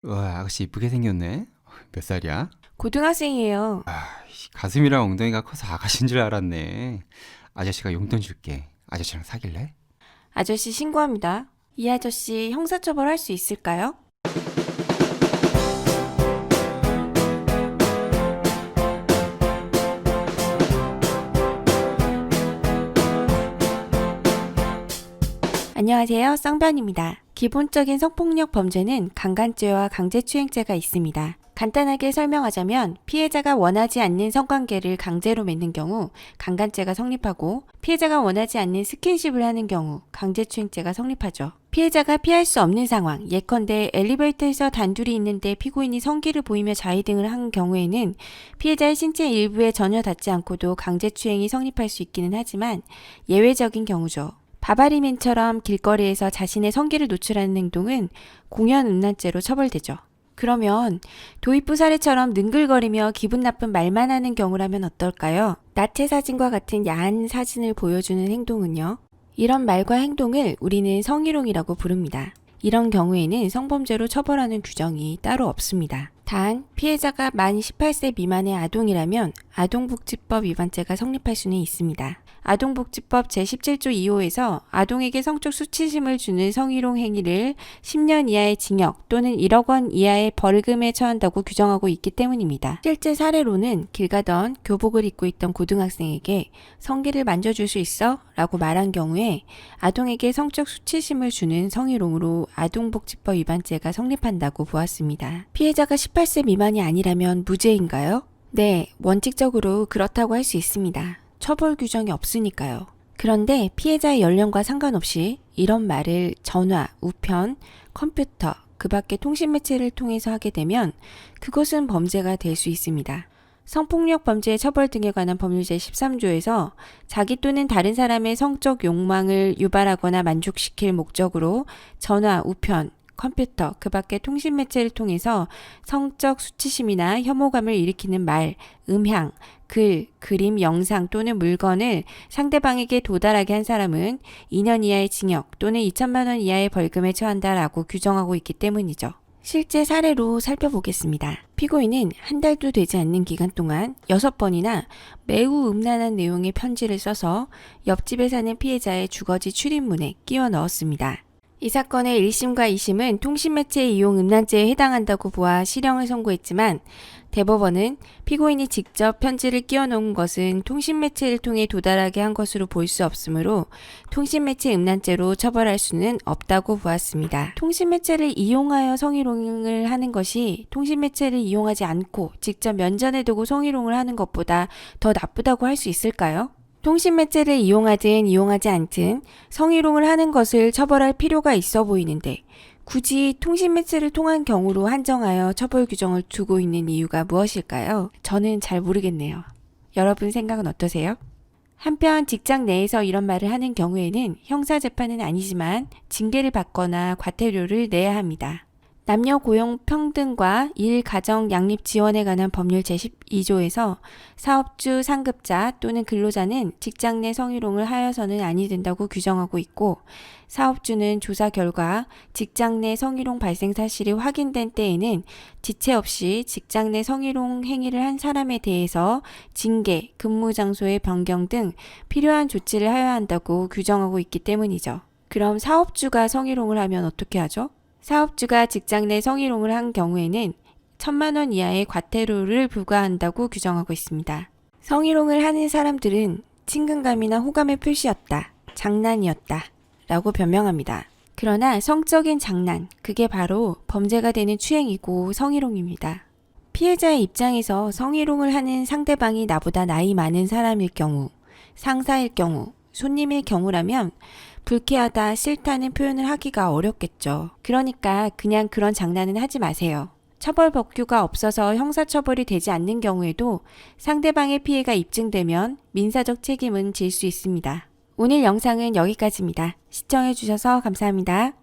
와, 아가씨 이쁘게 생겼네. 몇 살이야? 고등학생이에요. 가슴이랑 엉덩이가 커서 아가씨인 줄 알았네. 아저씨가 용돈 줄게. 아저씨랑 사귈래? 아저씨 신고합니다. 이 아저씨 형사처벌 할 수 있을까요? 안녕하세요. 쌍변입니다. 기본적인 성폭력 범죄는 강간죄와 강제추행죄가 있습니다. 간단하게 설명하자면 피해자가 원하지 않는 성관계를 강제로 맺는 경우 강간죄가 성립하고 피해자가 원하지 않는 스킨십을 하는 경우 강제추행죄가 성립하죠. 피해자가 피할 수 없는 상황, 예컨대 엘리베이터에서 단둘이 있는데 피고인이 성기를 보이며 자위 등을 한 경우에는 피해자의 신체 일부에 전혀 닿지 않고도 강제추행이 성립할 수 있기는 하지만 예외적인 경우죠. 바바리맨처럼 길거리에서 자신의 성기를 노출하는 행동은 공연음란죄로 처벌되죠. 그러면 도입부 사례처럼 능글거리며 기분 나쁜 말만 하는 경우라면 어떨까요? 나체 사진과 같은 야한 사진을 보여주는 행동은요. 이런 말과 행동을 우리는 성희롱이라고 부릅니다. 이런 경우에는 성범죄로 처벌하는 규정이 따로 없습니다. 단 피해자가 만 18세 미만의 아동이라면 아동복지법 위반죄가 성립할 수는 있습니다. 아동복지법 제17조 2호에서 아동에게 성적 수치심을 주는 성희롱 행위를 10년 이하의 징역 또는 1억 원 이하의 벌금에 처한다고 규정하고 있기 때문입니다. 실제 사례로는 길 가던 교복을 입고 있던 고등학생에게 성기를 만져줄 수 있어? 라고 말한 경우에 아동에게 성적 수치심을 주는 성희롱으로 아동복지법 위반죄가 성립한다고 보았습니다. 피해자가 18세 미만이 아니라면 무죄인가요? 네, 원칙적으로 그렇다고 할 수 있습니다. 처벌 규정이 없으니까요. 그런데 피해자의 연령과 상관없이 이런 말을 전화, 우편, 컴퓨터, 그 밖의 통신 매체를 통해서 하게 되면 그것은 범죄가 될 수 있습니다. 성폭력 범죄의 처벌 등에 관한 법률 제13조에서 자기 또는 다른 사람의 성적 욕망을 유발하거나 만족시킬 목적으로 전화, 우편, 컴퓨터, 그 밖의 통신 매체를 통해서 성적 수치심이나 혐오감을 일으키는 말, 음향, 글, 그림, 영상 또는 물건을 상대방에게 도달하게 한 사람은 2년 이하의 징역 또는 2천만 원 이하의 벌금에 처한다라고 규정하고 있기 때문이죠. 실제 사례로 살펴보겠습니다. 피고인은 한 달도 되지 않는 기간 동안 6번이나 매우 음란한 내용의 편지를 써서 옆집에 사는 피해자의 주거지 출입문에 끼워 넣었습니다. 이 사건의 1심과 2심은 통신매체 이용 음란죄에 해당한다고 보아 실형을 선고했지만 대법원은 피고인이 직접 편지를 끼워 놓은 것은 통신매체를 통해 도달하게 한 것으로 볼 수 없으므로 통신매체 음란죄로 처벌할 수는 없다고 보았습니다. 통신매체를 이용하여 성희롱을 하는 것이 통신매체를 이용하지 않고 직접 면전에 두고 성희롱을 하는 것보다 더 나쁘다고 할 수 있을까요? 통신매체를 이용하든 이용하지 않든 성희롱을 하는 것을 처벌할 필요가 있어 보이는데 굳이 통신매체를 통한 경우로 한정하여 처벌 규정을 두고 있는 이유가 무엇일까요? 저는 잘 모르겠네요. 여러분 생각은 어떠세요? 한편 직장 내에서 이런 말을 하는 경우에는 형사재판은 아니지만 징계를 받거나 과태료를 내야 합니다. 남녀 고용 평등과 일, 가정, 양립 지원에 관한 법률 제12조에서 사업주, 상급자 또는 근로자는 직장 내 성희롱을 하여서는 아니 된다고 규정하고 있고 사업주는 조사 결과 직장 내 성희롱 발생 사실이 확인된 때에는 지체 없이 직장 내 성희롱 행위를 한 사람에 대해서 징계, 근무 장소의 변경 등 필요한 조치를 하여야 한다고 규정하고 있기 때문이죠. 그럼 사업주가 성희롱을 하면 어떻게 하죠? 사업주가 직장 내 성희롱을 한 경우에는 1,000만 원 이하의 과태료를 부과한다고 규정하고 있습니다. 성희롱을 하는 사람들은 친근감이나 호감의 표시였다, 장난이었다 라고 변명합니다. 그러나 성적인 장난, 그게 바로 범죄가 되는 추행이고 성희롱입니다. 피해자의 입장에서 성희롱을 하는 상대방이 나보다 나이 많은 사람일 경우, 상사일 경우, 손님일 경우라면 불쾌하다, 싫다는 표현을 하기가 어렵겠죠. 그러니까 그냥 그런 장난은 하지 마세요. 처벌 법규가 없어서 형사처벌이 되지 않는 경우에도 상대방의 피해가 입증되면 민사적 책임은 질 수 있습니다. 오늘 영상은 여기까지입니다. 시청해주셔서 감사합니다.